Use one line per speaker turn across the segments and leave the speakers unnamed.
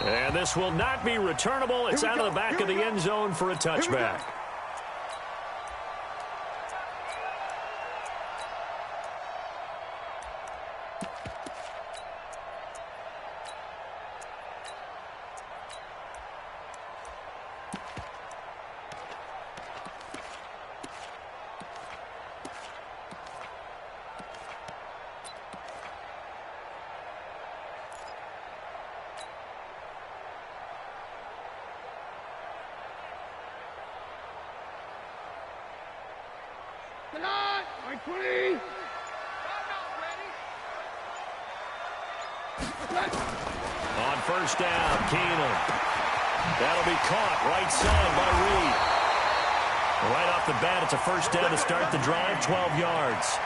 And this will not be returnable. It's out of the back of the end zone for a touchback.
On first down, Keenum. That'll be caught right side by Reed. Right off the bat, it's a first down to start the drive, 12 yards.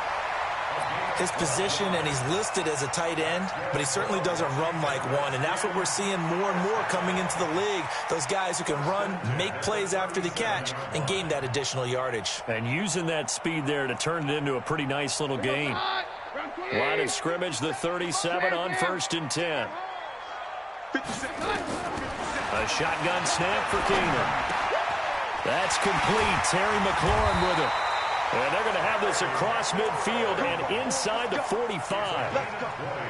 His position, and he's listed as a tight end, but he certainly doesn't run like one, and that's what we're seeing more and more coming into the league. Those guys who can run, make plays after the catch, and gain that additional yardage.
And using that speed there to turn it into a pretty nice little gain. Line of scrimmage, the 37 on 1st and 10. A shotgun snap for Keenum. That's complete. Terry McLaurin with it. And they're going to have this across midfield and inside the 45.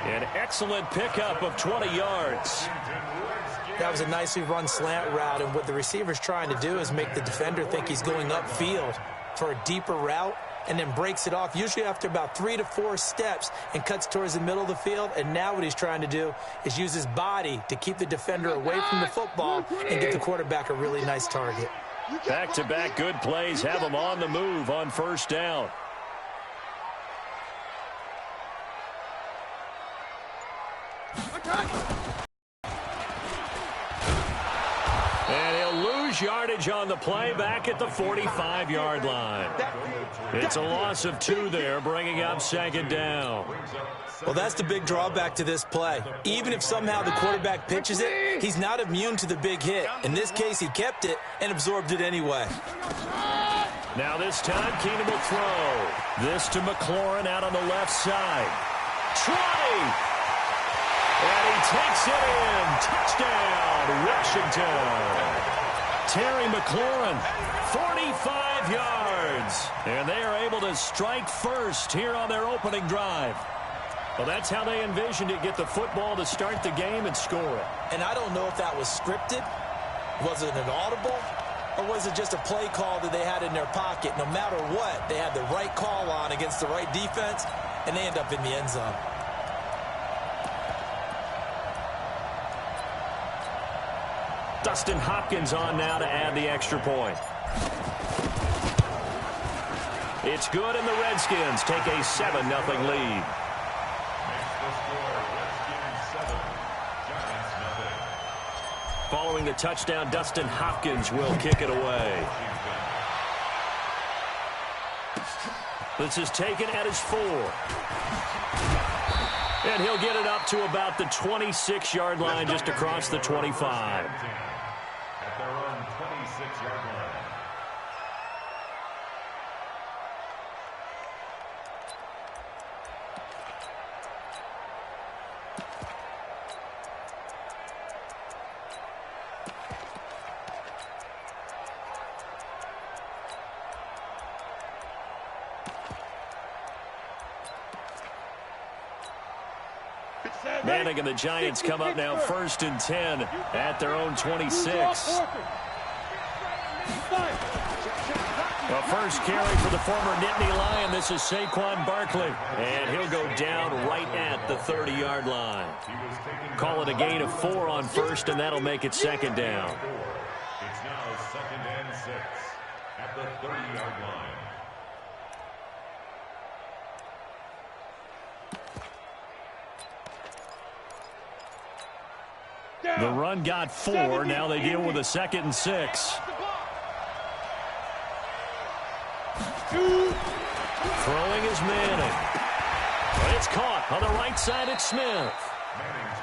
An excellent pickup of 20 yards.
That was a nicely run slant route, and what the receiver's trying to do is make the defender think he's going upfield for a deeper route, and then breaks it off, usually after about 3 to 4 steps, and cuts towards the middle of the field. And now what he's trying to do is use his body to keep the defender away from the football and get the quarterback a really nice target.
Back-to-back good plays have them on the move on first down. And he'll lose yardage on the play back at the 45-yard line. It's a loss of 2 there, bringing up 2nd down.
Well, that's the big drawback to this play. Even if somehow the quarterback pitches it, he's not immune to the big hit. In this case, he kept it and absorbed it anyway.
Now this time, Keenum will throw. This to McLaurin out on the left side. 20! And he takes it in. Touchdown, Washington. Terry McLaurin, 45 yards. And they are able to strike first here on their opening drive. Well, that's how they envisioned it, get the football to start the game and score it.
And I don't know if that was scripted. Was it an audible? Or was it just a play call that they had in their pocket? No matter what, they had the right call on against the right defense, and they end up in the end zone.
Dustin Hopkins on now to add the extra point. It's good, and the Redskins take a 7-0 lead. Following the touchdown, Dustin Hopkins will kick it away. This is taken at his 4. And he'll get it up to about the 26-yard line, just across the 25. At their own 26-yard line. Manning and the Giants come up now 1st and 10 at their own 26. The first carry for the former Nittany Lion. This is Saquon Barkley. And he'll go down right at the 30-yard line. Call it a gain of 4 on first, and that'll make it 2nd down. It's now 2nd and 6 at the 30-yard line. The run got 4. Now they deal with a 2nd and 6. Throwing is Manning. It's caught on the right side at Smith.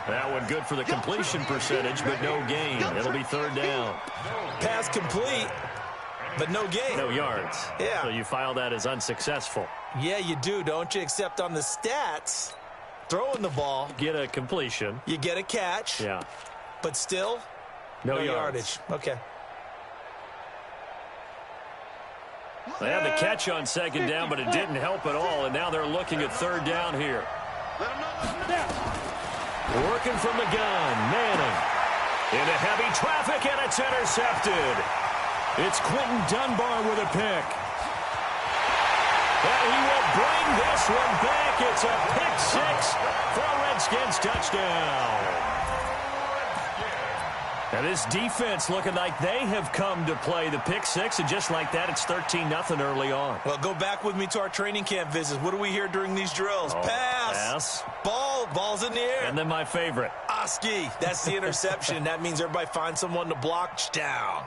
That one good for the completion percentage, but no gain. It'll be 3rd down.
Pass complete, but no gain.
No yards.
Yeah.
So you file that as unsuccessful.
Yeah, you do, don't you? Except on the stats, throwing the ball.
Get a completion.
You get a catch.
Yeah.
but still,
no
yardage. Okay.
They had the catch on second down, but it didn't help at all, and now they're looking at third down here. Working from the gun, Manning. Into heavy traffic, and it's intercepted. It's Quentin Dunbar with a pick. And he will bring this one back. It's a pick six for a Redskins touchdown. Now this defense looking like they have come to play the pick six, and just like that, it's 13-0 early on.
Well, go back with me to our training camp visits. What do we hear during these drills? Pass. Ball's in the air.
And then my favorite.
Oski. That's the interception. That means everybody finds someone to block. Down.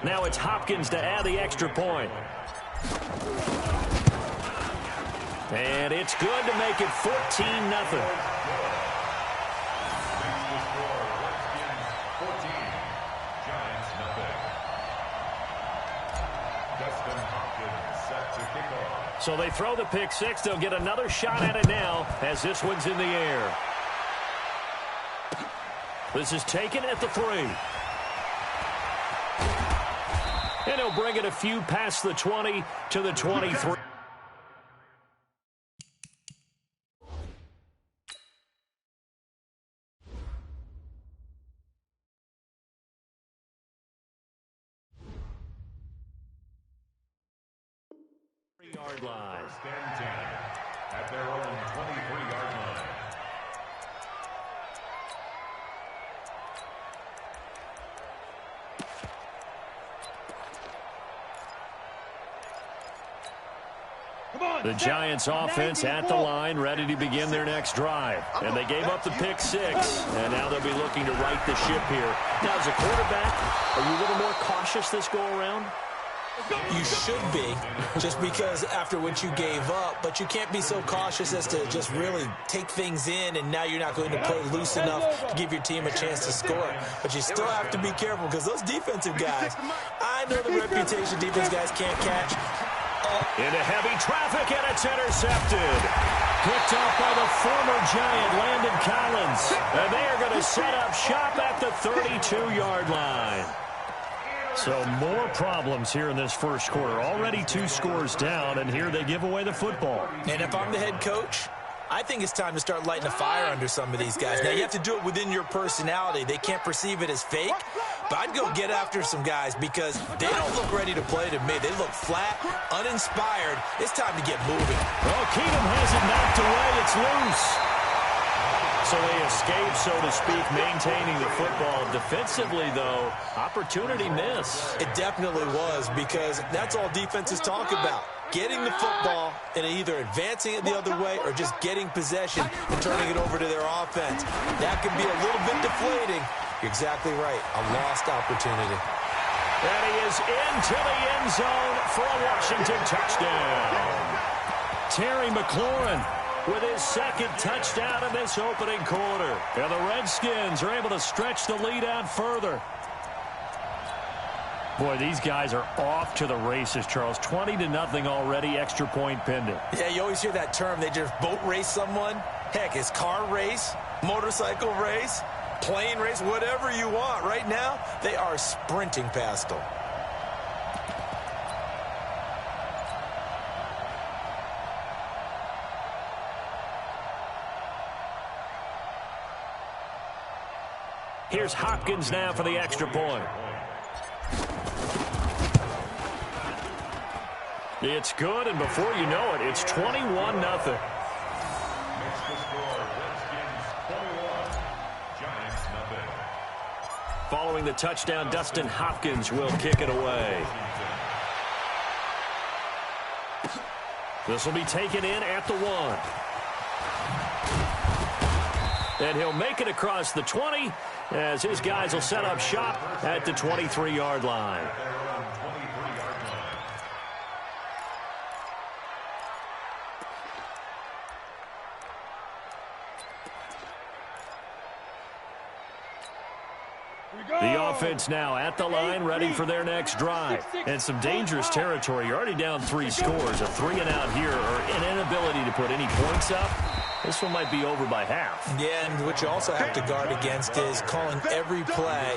Now it's Hopkins to add the extra point. And it's good to make it 14-0. So they throw the pick six. They'll get another shot at it now as this one's in the air. This is taken at the 3. And he'll bring it a few past the 20 to the 23. Yard line.
First and 10 at their own 23-yard line.
The Giants offense at the line, ready to begin their next drive. And they gave up the pick six, and now they'll be looking to right the ship here. Now, as a quarterback, are you a little more cautious this go-around?
You should be, just because after what you gave up, but you can't be so cautious as to just really take things in, and now you're not going to play loose enough to give your team a chance to score. But you still have to be careful, because those defensive guys, I know the reputation defense guys can't catch.
Into heavy traffic, and it's intercepted. Picked off by the former Giant, Landon Collins. And they are going to set up shop at the 32-yard line. So more problems here in this first quarter. Already 2 scores down, and here they give away the football.
And if I'm the head coach, I think it's time to start lighting a fire under some of these guys. Now, you have to do it within your personality. They can't perceive it as fake, but I'd go get after some guys because they don't look ready to play to me. They look flat, uninspired. It's time to get moving.
Well, Keenum has it knocked away. It's loose. So they escape, so to speak, maintaining the football. Defensively, though, opportunity miss.
It definitely was, because that's all defenses talk about. Getting the football and either advancing it the other way or just getting possession and turning it over to their offense. That can be a little bit deflating. You're exactly right. A lost opportunity.
And he is into the end zone for a Washington touchdown. Terry McLaurin with his second touchdown in this opening quarter. And the Redskins are able to stretch the lead out further. Boy, these guys are off to the races, Charles. 20-0 already, extra point pending.
Yeah, you always hear that term. They just boat race someone. Heck, it's car race, motorcycle race, plane race, whatever you want. Right now, they are sprinting past them.
Here's Hopkins now for the extra point. It's good, and before you know it, it's 21-0. Following the touchdown, Dustin Hopkins will kick it away. This will be taken in at the 1. And he'll make it across the 20 as his guys will set up shop at the 23-yard line. The offense now at the line, ready for their next drive. And some dangerous territory. You're already down 3 scores. A 3-and-out here, or an inability to put any points up. This one might be over by half.
Yeah, and what you also have to guard against is calling every play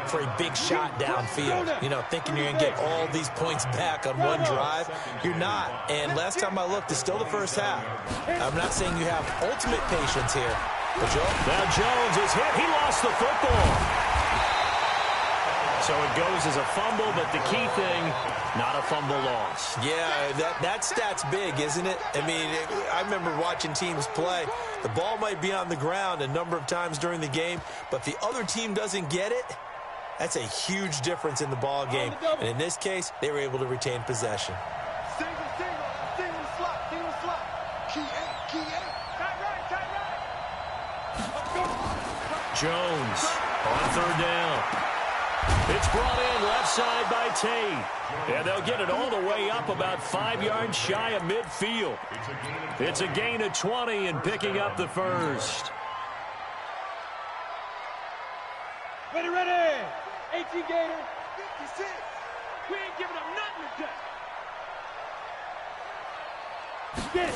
for a big shot downfield. You know, thinking you're going to get all these points back on one drive. You're not. And last time I looked, it's still the first half. I'm not saying you have ultimate patience here. But
now Jones is hit. He lost the football. So it goes as a fumble, but the key thing, not a fumble loss.
Yeah, that stat's big, isn't it? I mean, I remember watching teams play. The ball might be on the ground a number of times during the game, but if the other team doesn't get it, that's a huge difference in the ball game. And in this case, they were able to retain possession.
Single slot. Key eight.
Jones on 3rd down. It's brought in left side by Tate. And they'll get it all the way up about 5 yards shy of midfield. It's a gain of 20 and picking up the first.
Ready. 18 Gator. 56. We ain't giving up nothing today. Get it.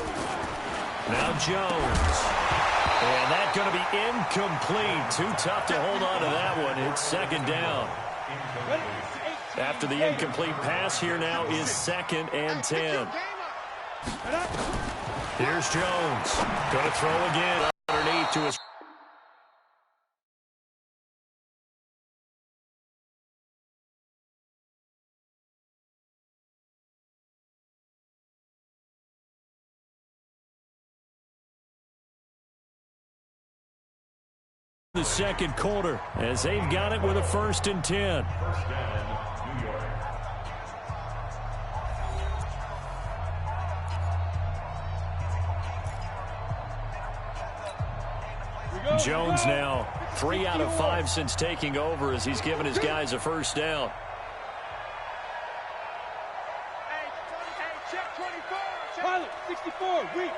Now Jones. And that's going to be incomplete. Too tough to hold on to that one. It's 2nd down. After the incomplete pass, here now is 2nd and 10. Here's Jones. Going to throw again underneath to his... The second quarter as they've got it with a 1st and 10. Jones now 3 out of 5 since taking over as he's given his guys a 1st down.
Hey, check 24. Pilot, 64, weak.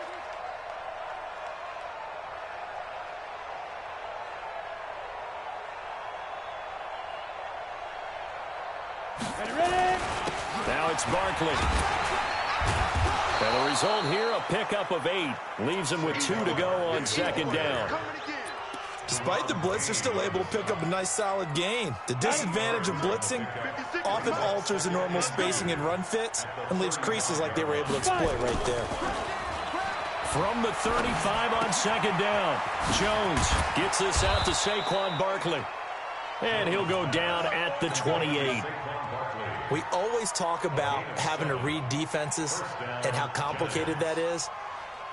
Ready?
Now it's Barkley. And the result here, a pickup of 8. Leaves him with 2 to go on 2nd down.
Despite the blitz, they're still able to pick up a nice solid gain. The disadvantage of blitzing often alters the normal spacing and run fits and leaves creases like they were able to exploit right there.
From the 35 on 2nd down, Jones gets this out to Saquon Barkley. And he'll go down at the 28.
We always talk about having to read defenses and how complicated that is.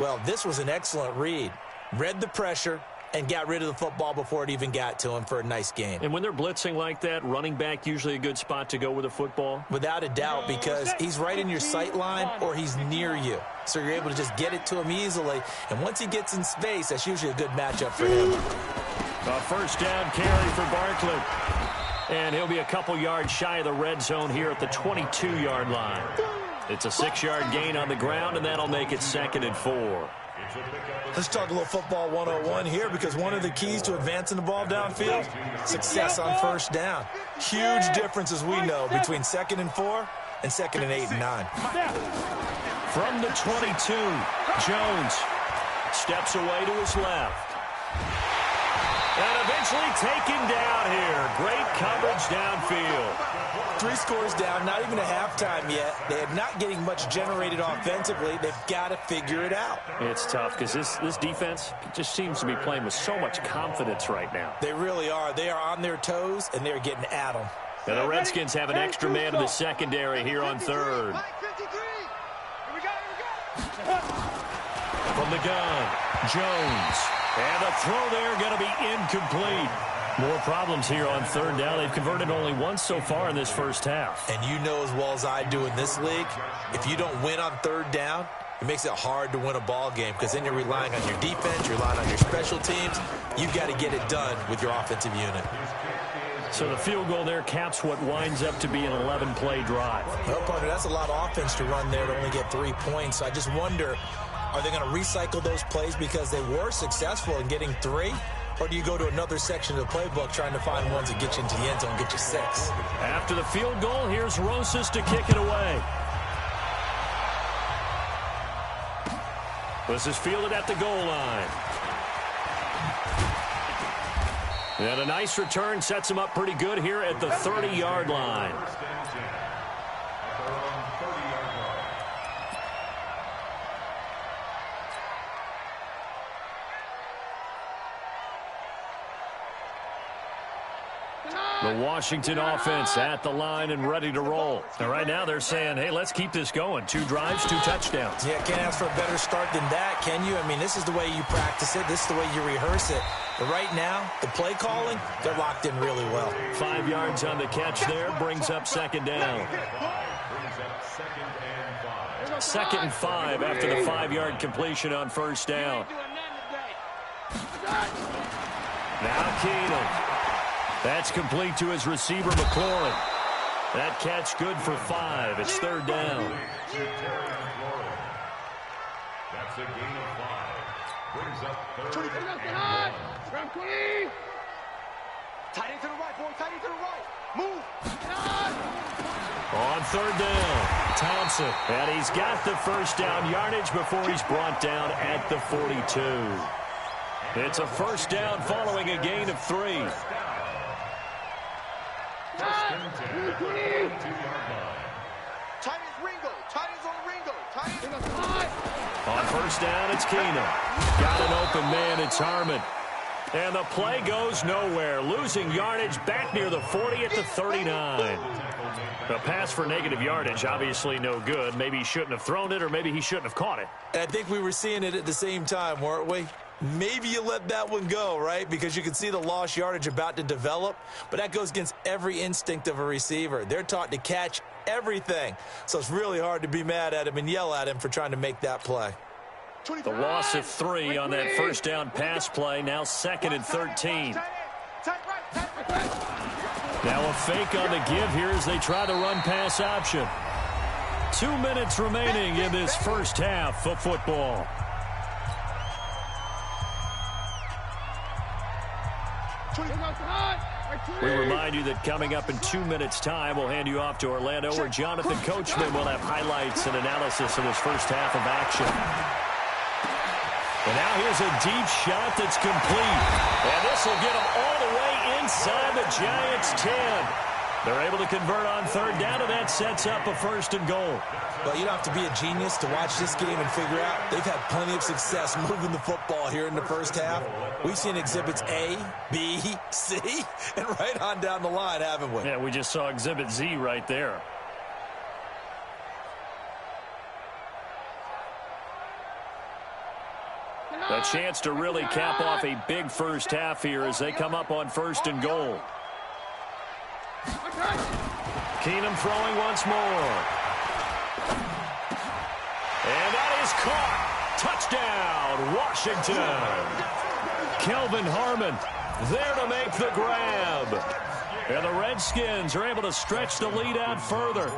Well, this was an excellent read. Read the pressure and got rid of the football before it even got to him for a nice gain.
And when they're blitzing like that, running back usually a good spot to go with the football?
Without a doubt, because he's right in your sight line or he's near you. So you're able to just get it to him easily. And once he gets in space, that's usually a good matchup for him.
A 1st down carry for Barkley. And he'll be a couple yards shy of the red zone here at the 22-yard line. It's a 6-yard gain on the ground, and that'll make it 2nd and 4.
Let's talk a little football 101 here, because one of the keys to advancing the ball downfield, success on 1st down. Huge difference, as we know, between 2nd and 4 and 2nd and 8 and 9.
From the 22, Jones steps away to his left. And eventually taken down here. Great coverage downfield.
3 scores down, not even a halftime yet. They are not getting much generated offensively. They've got to figure it out.
It's tough because this defense just seems to be playing with so much confidence right now.
They really are. They are on their toes, and they're getting at them.
And the Redskins have an extra man in the secondary here on 3rd. From the gun, Jones. And the throw there going to be incomplete. More problems here on 3rd down. They've converted only once so far in this first half.
And you know as well as I do in this league, if you don't win on 3rd down, it makes it hard to win a ball game because then you're relying on your defense, you're relying on your special teams. You've got to get it done with your offensive unit.
So the field goal there caps what winds up to be an 11-play drive.
Well, partner, that's a lot of offense to run there to only get 3 points. So I just wonder, are they going to recycle those plays because they were successful in getting 3? or do you go to another section of the playbook trying to find ones that get you into the end zone and get you 6?
After the field goal, here's Rosas to kick it away. This is fielded at the goal line. And a nice return sets him up pretty good here at the 30-yard line. The Washington offense at the line and ready to roll. And right now they're saying, hey, let's keep this going. 2 drives, 2 touchdowns.
Yeah, can't ask for a better start than that, can you? I mean, this is the way you practice it. This is the way you rehearse it. But right now, the play calling, they're locked in really well.
5 yards on the catch there, brings up second down. 2nd and 5 after the 5-yard completion on first down. Now Keenum. That's complete to his receiver, McLaurin. That catch good for 5. It's 3rd down.
That's a gain of 5. Brings up 3rd and 1.
Tight end to the right, boy. Tight end to the right. Move.
On 3rd down, Thompson. And he's got the first down yardage before he's brought down at the 42. It's a first down following a gain of 3.
Tight end's Ringo. Tight end's on Ringo. Tight end's
On first down, it's Keenum. Got an open man, it's Harmon. And the play goes nowhere. Losing yardage back near the 40 at the 39. A pass for negative yardage, obviously no good. Maybe he shouldn't have thrown it, or maybe he shouldn't have caught it.
I think we were seeing it at the same time, weren't we? Maybe you let that one go, right? Because you can see the lost yardage about to develop. But that goes against every instinct of a receiver. They're taught to catch everything. So it's really hard to be mad at him and yell at him for trying to make that play.
The loss of 3 on that first down pass play. Now 2nd and 13. Now a fake on the give here as they try the run-pass option. 2 minutes remaining in this first half of football. We remind you that coming up in 2 minutes' time, we'll hand you off to Orlando, where Jonathan Coachman will have highlights and analysis of this first half of action. And now here's a deep shot that's complete. And this will get them all the way inside the Giants' 10. They're able to convert on 3rd down, and that sets up a 1st and goal.
Well, you don't have to be a genius to watch this game and figure out they've had plenty of success moving the football here in the first half. We've seen exhibits A, B, C, and right on down the line, haven't we?
Yeah, we just saw exhibit Z right there. A chance to really cap off a big first half here as they come up on 1st and goal. Keenum throwing once more. And that is caught. Touchdown, Washington. Kelvin Harmon there to make the grab. And the Redskins are able to stretch the lead out further.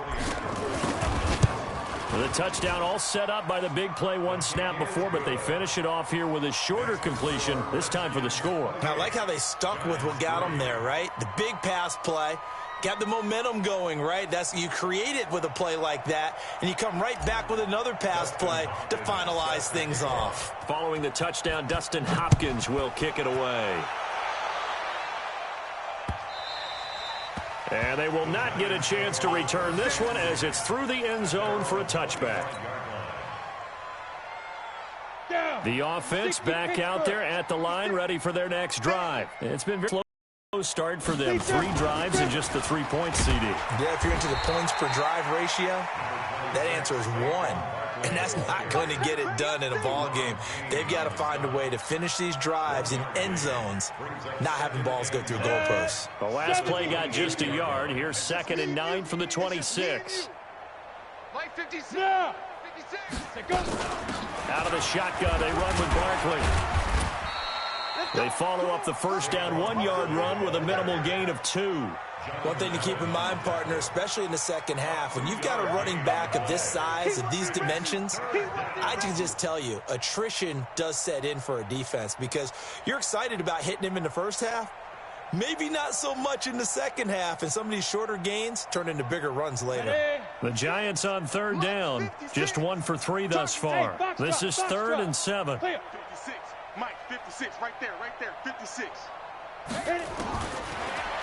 The touchdown all set up by the big play 1 snap before, but they finish it off here with a shorter completion, this time for the score.
I like how they stuck with what got them there, right? The big pass play. Got the momentum going, right? You create it with a play like that, and you come right back with another pass play to finalize things off.
Following the touchdown, Dustin Hopkins will kick it away. And they will not get a chance to return this one as it's through the end zone for a touchback. The offense back out there at the line, ready for their next drive. It's been very slow start for them. 3 drives and just the 3 points, CD.
Yeah, if you're into the points per drive ratio, that answer is 1. And that's not going to get it done in a ball game. They've got to find a way to finish these drives in end zones, not having balls go through goalposts.
The last play got just a yard. Here's 2nd and 9 from the 26. Out of the shotgun, they run with Barkley. They follow up the first down 1-yard run with a minimal gain of 2.
One thing to keep in mind, partner, especially in the second half, when you've got a running back of this size, of these dimensions, I can just tell you, attrition does set in for a defense because you're excited about hitting him in the first half. Maybe not so much in the second half, and some of these shorter gains turn into bigger runs later.
The Giants on third down, just 1 for 3 thus far. This is 3rd and 7.
56, Mike, 56, right there, 56.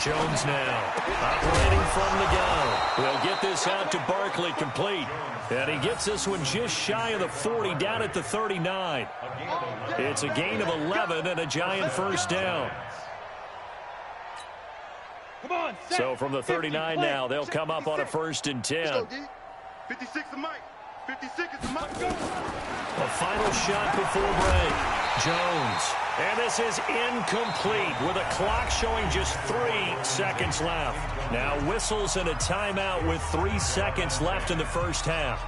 Jones now, operating from the gun. We'll get this out to Barkley, complete. And he gets this one just shy of the 40, down at the 39. It's a gain of 11 and a Giant first down.
Come on,
So from the 39 now, they'll come up on a 1st and 10.
56 is Mike. 56 is Mike.
A final shot before break. Jones. And this is incomplete with a clock showing just 3 seconds left. Now whistles and a timeout with 3 seconds left in the first half.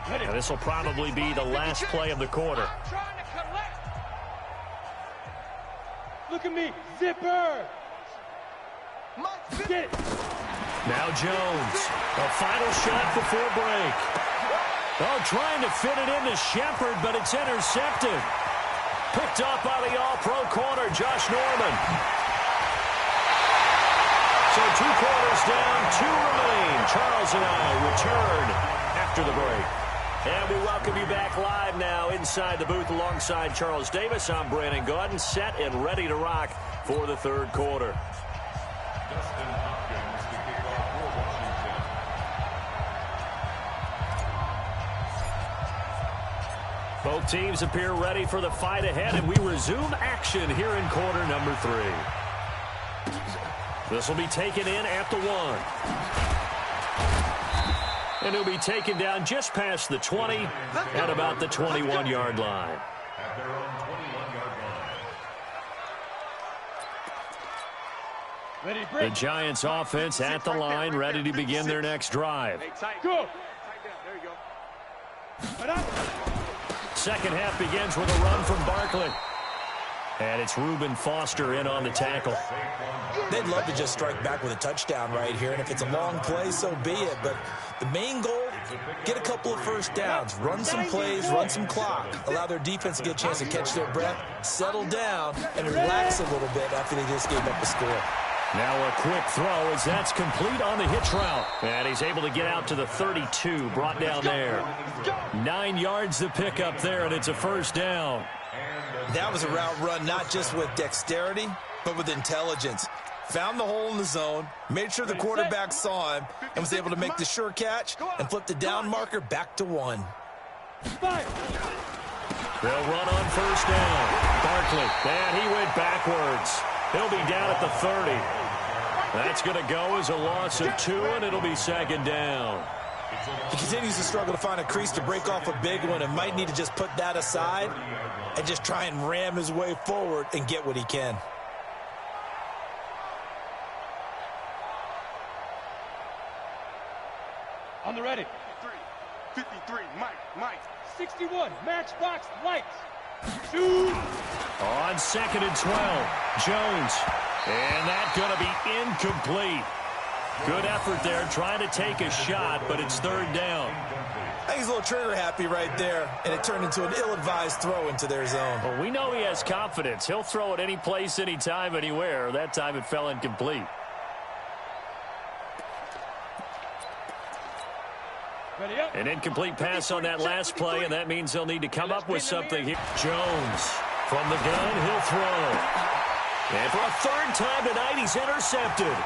Now this will probably be the last play of the quarter.
Look at me, zipper. Get it.
Now Jones. A final shot before break. Oh, trying to fit it into Shepard, but it's intercepted. Picked up by the all-pro corner, Josh Norman. So 2 quarters down, 2 remain. Charles and I return after the break. And we welcome you back live now inside the booth alongside Charles Davis. I'm Brandon Gaudin, set and ready to rock for the third quarter. Both teams appear ready for the fight ahead, and we resume action here in quarter number 3. This will be taken in at the 1. And he'll be taken down just past the 20 at about the 21-yard line.
At their own 21-yard line.
The Giants offense at the line, ready to begin their next drive.
Go. There you go.
Second half begins with a run from Barkley. And it's Reuben Foster in on the tackle.
They'd love to just strike back with a touchdown right here, and if it's a long play, so be it. But the main goal, get a couple of first downs, run some plays, run some clock, allow their defense to get a chance to catch their breath, settle down, and relax a little bit after they just gave up a score.
Now a quick throw as that's complete on the hitch route. And he's able to get out to the 32, brought down there. 9 yards to pick up there, and it's a first down.
That was a route run not just with dexterity, but with intelligence. Found the hole in the zone, made sure the quarterback saw him, and was able to make the sure catch and flip the down marker back to 1.
They'll run on first down. Barkley, and he went backwards. He'll be down at the 30. That's going to go as a loss of 2, and it'll be second down.
He continues to struggle to find a crease to break off a big one and might need to just put that aside and just try and ram his way forward and get what he can.
On the ready. 53, Mike. 61, matchbox lights. Shoot.
On 2nd and 12, Jones. And that's going to be incomplete. Good effort there, trying to take a shot, but it's third down.
I think he's a little trigger happy right there, and it turned into an ill-advised throw into their zone.
Well, we know he has confidence. He'll throw it any place, anytime, anywhere. That time it fell incomplete. An incomplete pass on that last play, and that means they'll need to come up with something here. Jones from the gun, he'll throw. And for a third time tonight, he's intercepted.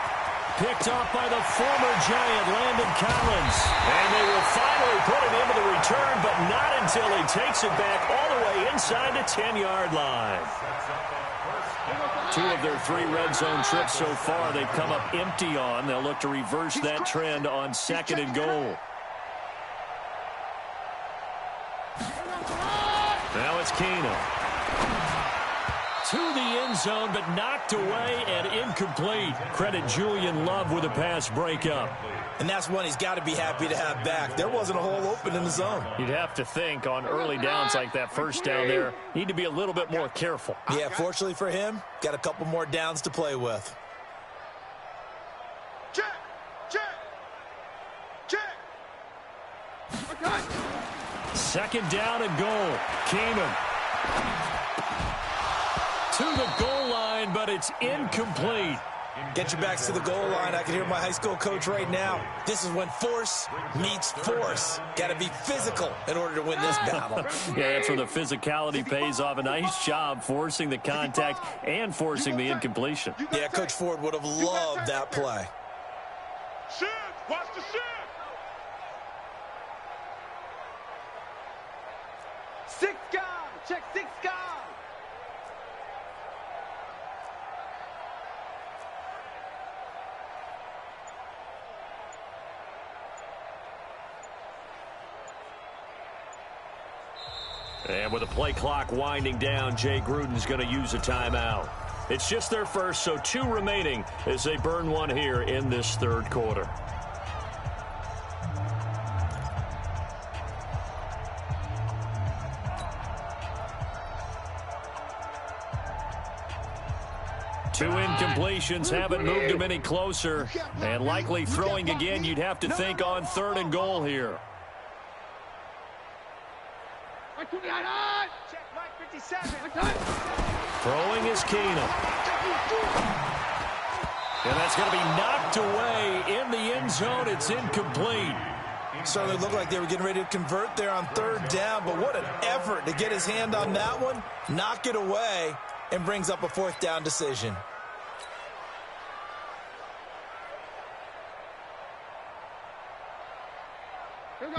Picked off by the former Giant, Landon Collins. And they will finally put him into the return, but not until he takes it back all the way inside the 10-yard line. 2 of their 3 red zone trips so far they've come up empty on. They'll look to reverse that trend on 2nd and goal. Now it's Keenum. To the end zone, but knocked away and incomplete. Credit Julian Love with a pass breakup.
And that's one he's got to be happy to have back. There wasn't a hole open in the zone.
You'd have to think on early downs like that first down there, need to be a little bit more careful.
Yeah, fortunately for him, got a couple more downs to play with.
Second down and goal. Keenum to the goal line, but it's incomplete.
Get your backs to the goal line. I can hear my high school coach right now. This is when force meets force. Got to be physical in order to win this battle.
Yeah, that's where the physicality pays off. A nice job forcing the contact and forcing the incompletion.
Yeah, Coach Ford would have loved that play.
Shit! Watch the shit!
6 guard. Check 6 guard.
And with the play clock winding down, Jay Gruden's going to use a timeout. It's just their first, so 2 remaining as they burn one here in this third quarter. Two incompletions haven't moved them any closer. And likely throwing again, you'd have to think on 3rd and goal here.
Check Mike 57.
Throwing is Keenum. And that's going to be knocked away in the end zone. It's incomplete.
Certainly looked like they were getting ready to convert there on 3rd down, but what an effort to get his hand on that one, knock it away, and brings up a 4th down decision.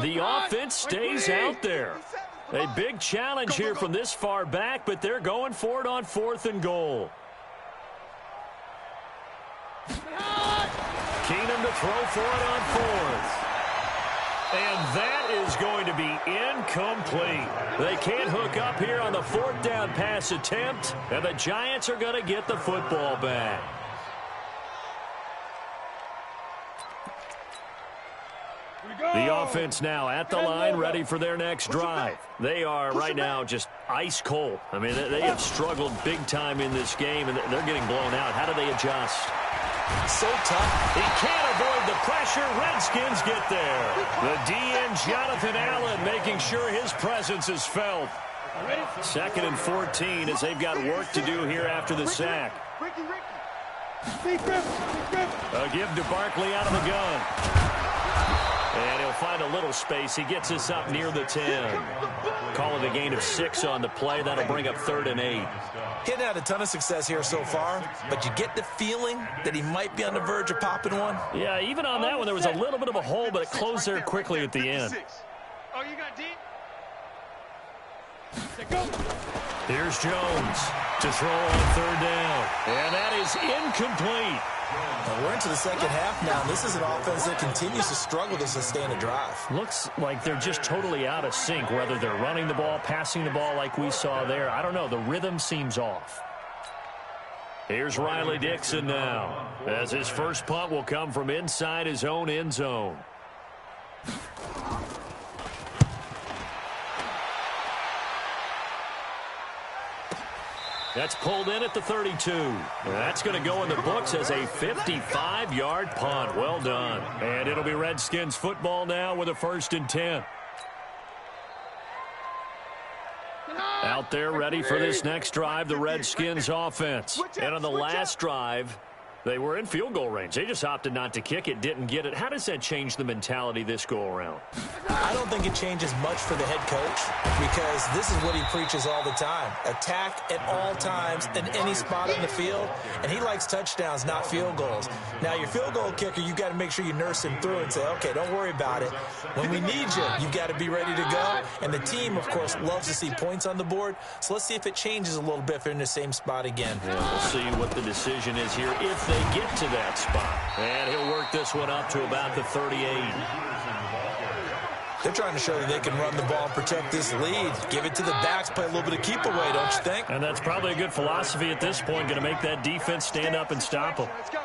The offense stays out there. A big challenge here from this far back, but they're going for it on 4th and goal. Keenum to throw for it on 4th. And that is going to be incomplete. They can't hook up here on the 4th down pass attempt, and the Giants are going to get the football back. The offense now at the line, ready for their next drive. They are right now just ice cold. I mean, they have struggled big time in this game, and they're getting blown out. How do they adjust?
So tough.
He can't avoid the pressure. Redskins get there. The DN, Jonathan Allen, making sure his presence is felt. 2nd and 14 as they've got work to do here after the sack. A give to Barkley out of the gun. And he'll find a little space. He gets us up near the 10. Call it a gain of 6 on the play. That'll bring up 3rd and 8.
He hadn't had a ton of success here so far, but you get the feeling that he might be on the verge of popping one.
Yeah, even on that one, there was a little bit of a hole, but it closed there quickly at the end.
Oh, you got deep?
Here's Jones to throw on 3rd down. And that is incomplete.
Now we're into the second half now. This is an offense that continues to struggle to sustain a drive.
Looks like they're just totally out of sync, whether they're running the ball, passing the ball like we saw there. I don't know. The rhythm seems off. Here's Riley Dixon now, as his first punt will come from inside his own end zone. That's pulled in at the 32. That's going to go in the books as a 55-yard punt. Well done. And it'll be Redskins football now with a 1st and 10. Out there ready for this next drive, the Redskins offense. And on the last drive, they were in field goal range. They just opted not to kick it, didn't get it. How does that change the mentality this go-around?
I don't think it changes much for the head coach because this is what he preaches all the time. Attack at all times in any spot on the field, and he likes touchdowns, not field goals. Now, your field goal kicker, you've got to make sure you nurse him through and say, okay, don't worry about it. When we need you, you've got to be ready to go. And the team, of course, loves to see points on the board. So let's see if it changes a little bit if they're in the same spot again.
Yeah, we'll see what the decision is here if they get to that spot. And he'll work this one up to about the 38.
They're trying to show that they can run the ball and protect this lead. Give it to the backs, play a little bit of keep away, don't you think?
And that's probably a good philosophy at this point, going to make that defense stand up and stop them.
Let's go.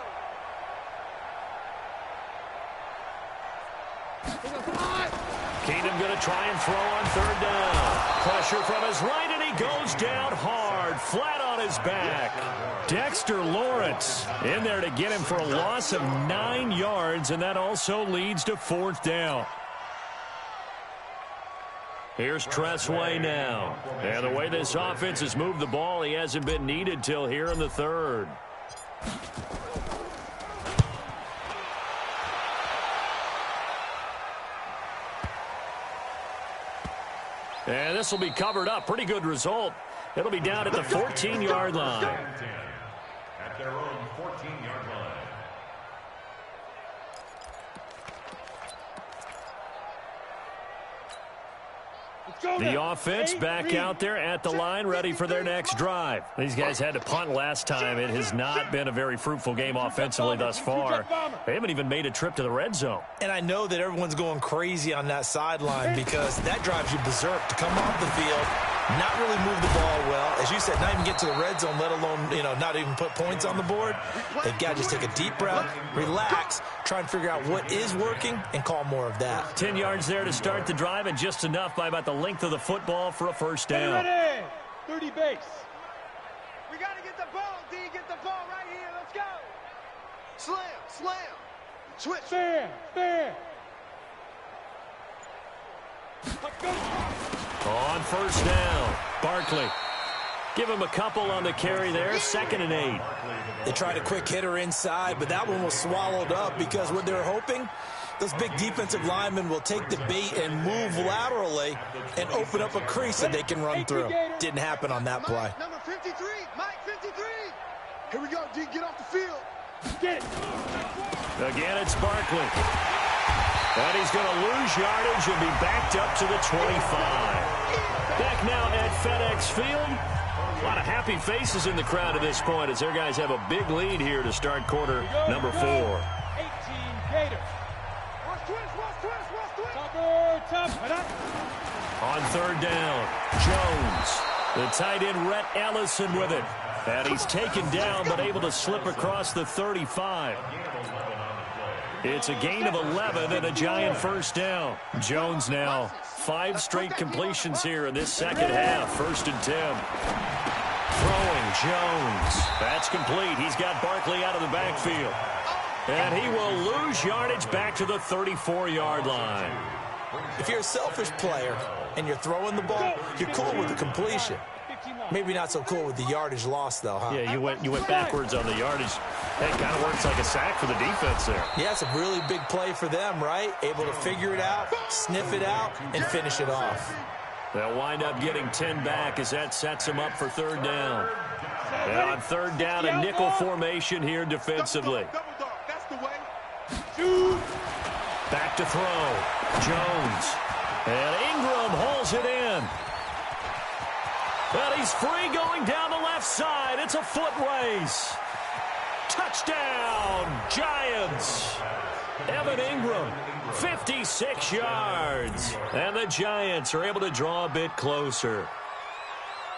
Keenum going to try and throw on 3rd down. Pressure from his right, and he goes down hard, flat on his back. Dexter Lawrence in there to get him for a loss of 9 yards, and that also leads to 4th down. Here's Tressway now. And the way this offense has moved the ball, he hasn't been needed till here in the third. And this will be covered up. Pretty good result. It'll be down at the 14-yard line.
At their own 14-yard line.
The offense back out there at the line, ready for their next drive. These guys had to punt last time. It has not been a very fruitful game offensively thus far. They haven't even made a trip to the red zone.
And I know that everyone's going crazy on that sideline because that drives you berserk to come off the field, not really move the ball well. As you said, not even get to the red zone, let alone, not even put points on the board. They've got to just take a deep breath, relax, try and figure out what is working, and call more of that.
10 yards there to start the drive, and just enough by about the length of the football for a first down.
30 base. We got to get the ball, D. Get the ball right here. Let's go. Slam. Switch. Fair.
On first down, Barkley. Give him a couple on the carry there, 2nd and 8.
They tried a quick hitter inside, but that one was swallowed up because what they're hoping, those big defensive linemen will take the bait and move laterally and open up a crease that they can run through. Didn't happen on that play.
Number 53, Mike 53. Here we go, D. Get off the field. Get it.
Again, it's Barkley. And he's going to lose yardage and be backed up to the 25. Back now at FedEx Field. A lot of happy faces in the crowd at this point as their guys have a big lead here to start quarter number 4.
18 Gators.
On third down, Jones. The tight end, Rhett Ellison, with it. And he's taken down but able to slip across the 35. It's a gain of 11 and a giant first down. Jones now 5 straight completions here in this second half. 1st and 10. Throwing Jones. That's complete. He's got Barkley out of the backfield. And he will lose yardage back to the 34-yard line.
If you're a selfish player and you're throwing the ball, you're cool with the completion. Maybe not so cool with the yardage loss, though, huh?
Yeah, you went backwards on the yardage. That kind of works like a sack for the defense there.
Yeah, it's a really big play for them, right? Able to figure it out, sniff it out, and finish it off.
They'll wind up getting 10 back as that sets them up for third down. And on third down, a nickel formation here defensively. Back to throw. Jones. And Ingram holds it in. Well, he's free going down the left side. It's a foot race. Touchdown, Giants. Evan Ingram, 56 yards. And the Giants are able to draw a bit closer.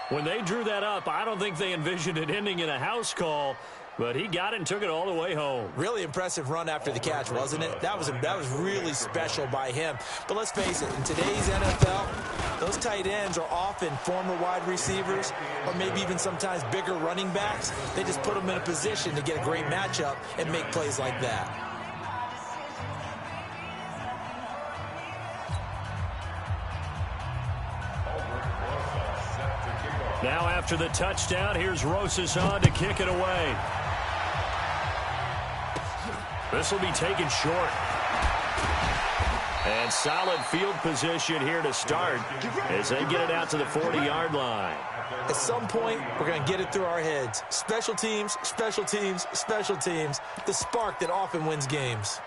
When they drew that up, I don't think they envisioned it ending in a house call, but he got it and took it all the way home.
Really impressive run after the catch, wasn't it? That was really special by him. But let's face it, in today's NFL, those tight ends are often former wide receivers or maybe even sometimes bigger running backs. They just put them in a position to get a great matchup and make plays like that.
Now after the touchdown, here's Rosas on to kick it away. This will be taken short. And solid field position here to start as they get it out to the 40-yard line.
At some point, we're going to get it through our heads. Special teams, special teams, special teams. The spark that often wins games.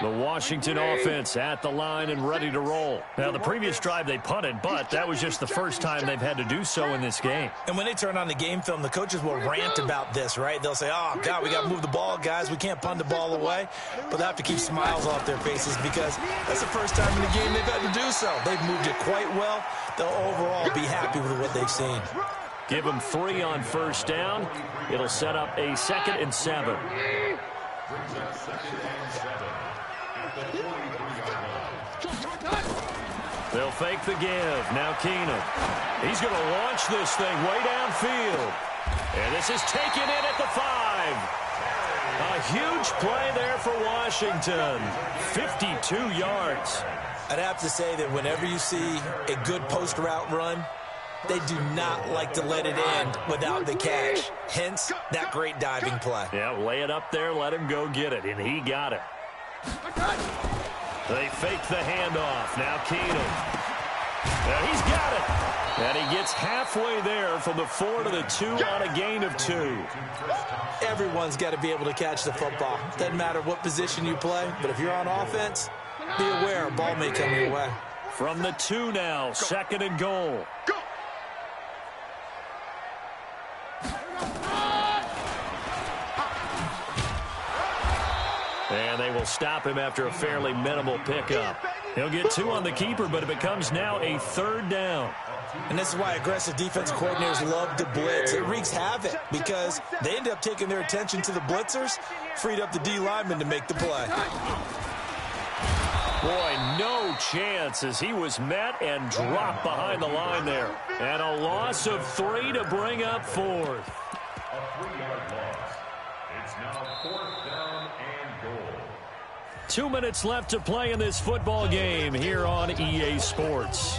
The Washington offense at the line and ready to roll. Now, the previous drive they punted, but that was just the first time they've had to do so in this game.
And when they turn on the game film, the coaches will rant about this, right? They'll say, oh, God, we got to move the ball, guys. We can't punt the ball away. But they have to keep smiles off their faces because that's the first time in the game they've had to do so. They've moved it quite well. They'll overall be happy with what they've seen.
Give them 3 on first down. It'll set up a 2nd and 7. They'll fake the give. Now Keenum. He's going to launch this thing way downfield. And this is taken in at the 5. A huge play there for Washington. 52 yards.
I'd have to say that whenever you see a good post route run, they do not like to let it end without the catch. Hence, that great diving play.
Yeah, lay it up there, let him go get it, and he got it. They fake the handoff. Now Keenum. Now he's got it. And he gets halfway there from the 4 to the 2 on a gain of 2.
Everyone's got to be able to catch the football. Doesn't matter what position you play, but if you're on offense, be aware a ball may come your way.
From the 2 now, 2nd and goal. And they will stop him after a fairly minimal pickup. He'll get 2 on the keeper, but it becomes now a 3rd down.
And this is why aggressive defense coordinators love to blitz. It wreaks havoc because they end up taking their attention to the blitzers, freed up the D lineman to make the play.
Boy, no chance as he was met and dropped behind the line there. And a loss of 3 to bring up 4th.
A 3-yard loss. It's now 4th down and goal.
2 minutes left to play in this football game here on EA Sports.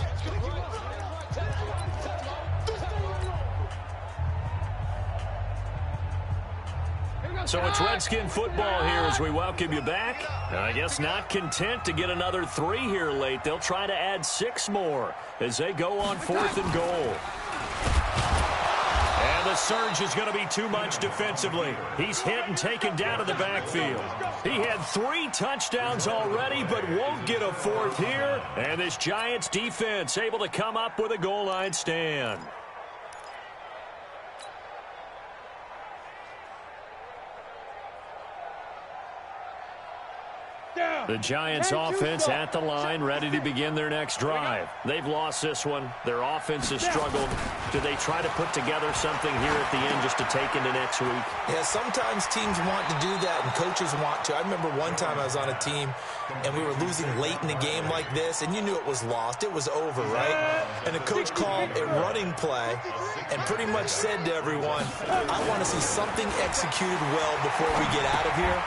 So it's Redskin football here as we welcome you back. I guess not content to get another 3 here late. They'll try to add 6 more as they go on 4th and goal. And the surge is going to be too much defensively. He's hit and taken down to the backfield. He had 3 touchdowns already, but won't get a 4th here. And this Giants defense able to come up with a goal line stand. The Giants offense at the line, ready to begin their next drive. They've lost this one. Their offense has struggled. Do they try to put together something here at the end just to take into next week?
Yeah, sometimes teams want to do that and coaches want to. I remember one time I was on a team and we were losing late in the game like this, and you knew it was lost. It was over, right? And the coach called a running play and pretty much said to everyone, I want to see something executed well before we get out of here.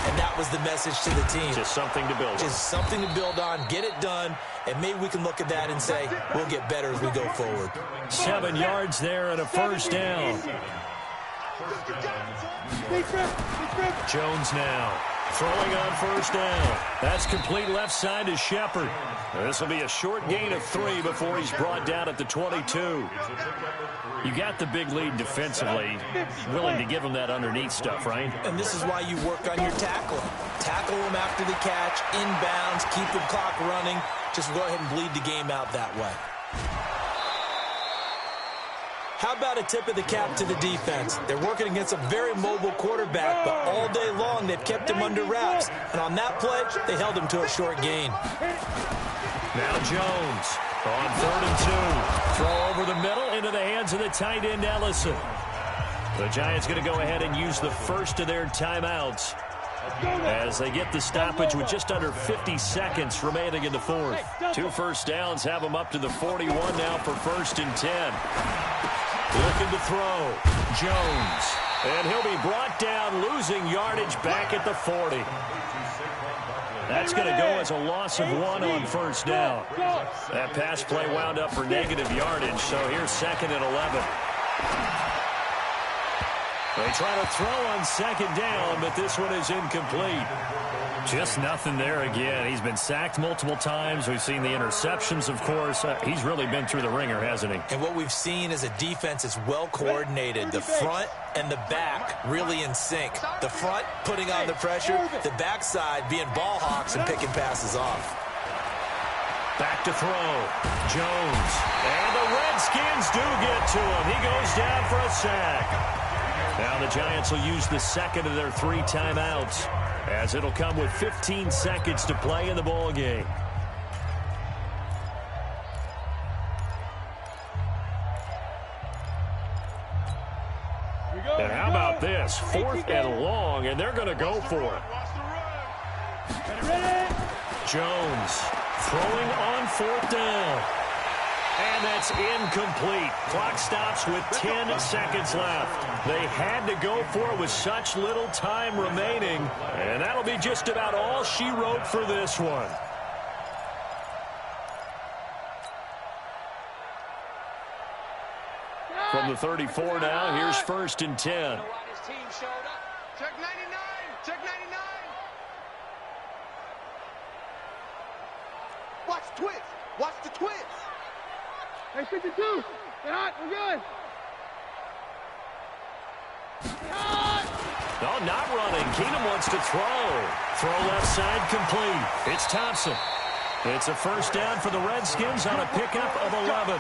And that was the message to the team.
Just something to build on.
Just something to build on, get it done, and maybe we can look at that and say, we'll get better as we go forward.
7 yards there and a 1st down. Jones now throwing on 1st down. That's complete left side to Shepard. This will be a short gain of 3 before he's brought down at the 22. You got the big lead defensively. Willing to give him that underneath stuff, right?
And this is why you work on your tackling. Tackle them after the catch, inbounds, keep the clock running. Just go ahead and bleed the game out that way. How about a tip of the cap to the defense? They're working against a very mobile quarterback, but all day long they've kept him under wraps. And on that play, they held him to a short gain.
Now Jones on 3rd and 2. Throw over the middle into the hands of the tight end Ellison. The Giants going to go ahead and use the first of their timeouts as they get the stoppage with just under 50 seconds remaining in the 4th. 2 first downs have them up to the 41 now for 1st and 10. Looking to throw. Jones. And he'll be brought down, losing yardage back at the 40. That's going to go as a loss of 1 on 1st down. That pass play wound up for negative yardage, so here's 2nd and 11. They try to throw on 2nd down, but this one is incomplete. Just nothing there again. He's been sacked multiple times. We've seen the interceptions, of course. He's really been through the ringer, hasn't he? And what we've seen is a defense that's well coordinated. The front and the back really in sync. The front putting on the pressure, the backside being ball hawks and picking passes off. Back to throw. Jones. And the Redskins do get to him. He goes down for a sack. Now the Giants will use the 2nd of their 3 timeouts, as it'll come with 15 seconds to play in the ball game. And how about this? 4th and long, and they're going to go for it. Jones Throwing on 4th down. And that's incomplete. Clock stops with 10 seconds left. They had to go for it with such little time remaining. And that'll be just about all she wrote for this one. From the 34 now, here's 1st and 10.
Check 99. Check 99. Watch the twist. Watch the twist. Hey, 52. Get hot. We're good.
No, not running. Keenum wants to throw. Throw left side complete. It's Thompson. It's a 1st down for the Redskins on a pickup of 11.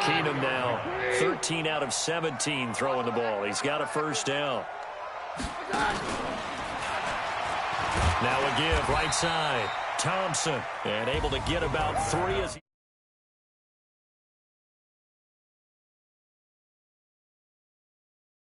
Keenum now 13 out of 17 throwing the ball. He's got a 1st down. Now a give right side. Thompson, and able to get about 3 as he